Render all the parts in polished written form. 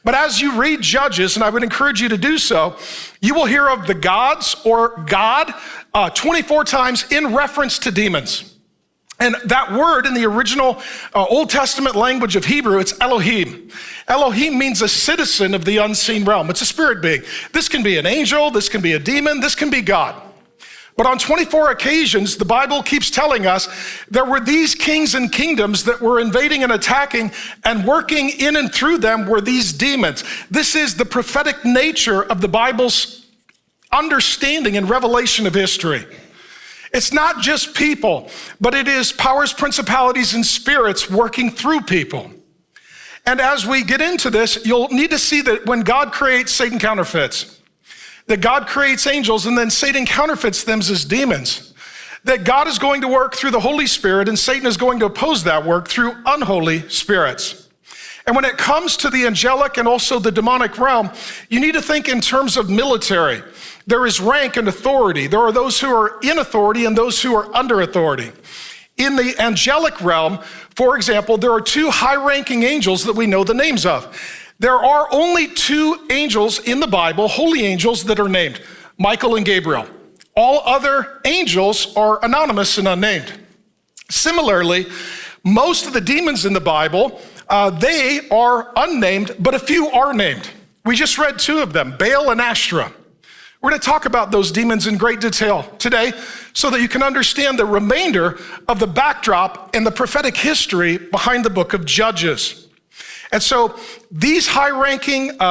But as you read Judges, and I would encourage you to do so, you will hear of the gods or God 24 times in reference to demons. And that word in the original Old Testament language of Hebrew, it's Elohim. Elohim means a citizen of the unseen realm. It's a spirit being. This can be an angel, this can be a demon, this can be God. But on 24 occasions, the Bible keeps telling us there were these kings and kingdoms that were invading and attacking, and working in and through them were these demons. This is the prophetic nature of the Bible's understanding and revelation of history. It's not just people, but it is powers, principalities, and spirits working through people. And as we get into this, you'll need to see that when God creates, Satan counterfeits. That God creates angels and then Satan counterfeits them as demons. That God is going to work through the Holy Spirit and Satan is going to oppose that work through unholy spirits. And when it comes to the angelic and also the demonic realm, you need to think in terms of military. There is rank and authority. There are those who are in authority and those who are under authority. In the angelic realm, for example, there are two high-ranking angels that we know the names of. There are only two angels in the Bible, holy angels, that are named, Michael and Gabriel. All other angels are anonymous and unnamed. Similarly, most of the demons in the Bible, they are unnamed, but a few are named. We just read two of them, Baal and Ashtoreth. We're going to talk about those demons in great detail today so that you can understand the remainder of the backdrop and the prophetic history behind the book of Judges. And so these high-ranking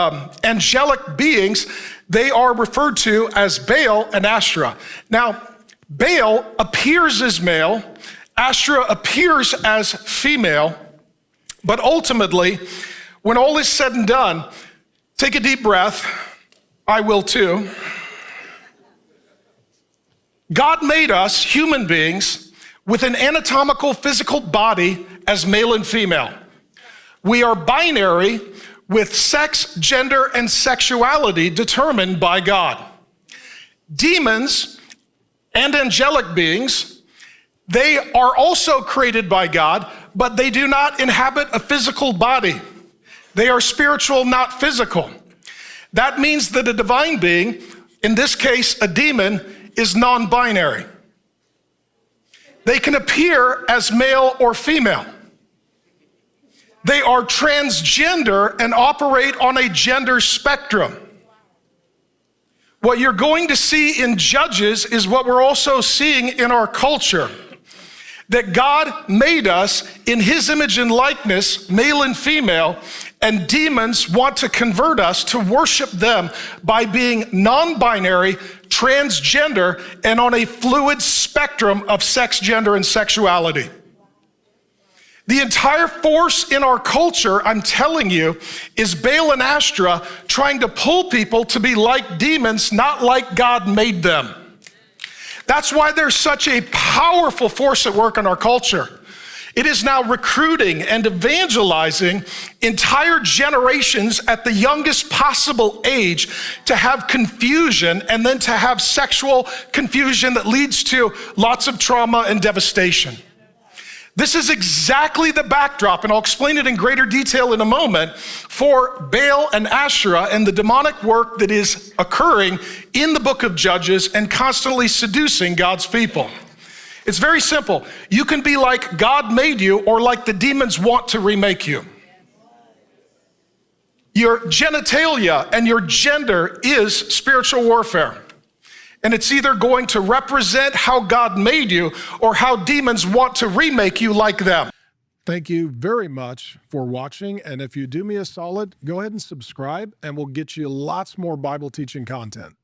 angelic beings, they are referred to as Baal and Ashtoreth. Now, Baal appears as male, Ashtoreth appears as female, but ultimately, when all is said and done, take a deep breath, I will too. God made us, human beings, with an anatomical physical body as male and female. We are binary with sex, gender, and sexuality determined by God. Demons and angelic beings, they are also created by God, but they do not inhabit a physical body. They are spiritual, not physical. That means that a divine being, in this case a demon, is non-binary. They can appear as male or female. They are transgender and operate on a gender spectrum. What you're going to see in Judges is what we're also seeing in our culture. That God made us in his image and likeness, male and female, and demons want to convert us to worship them by being non-binary, transgender, and on a fluid spectrum of sex, gender, and sexuality. The entire force in our culture, I'm telling you, is Baal and Ashtoreth trying to pull people to be like demons, not like God made them. That's why there's such a powerful force at work in our culture. It is now recruiting and evangelizing entire generations at the youngest possible age to have confusion and then to have sexual confusion that leads to lots of trauma and devastation. This is exactly the backdrop, and I'll explain it in greater detail in a moment, for Baal and Ashtoreth and the demonic work that is occurring in the book of Judges and constantly seducing God's people. It's very simple. You can be like God made you or like the demons want to remake you. Your genitalia and your gender is spiritual warfare. And it's either going to represent how God made you or how demons want to remake you like them. Thank you very much for watching. And if you do me a solid, go ahead and subscribe and we'll get you lots more Bible teaching content.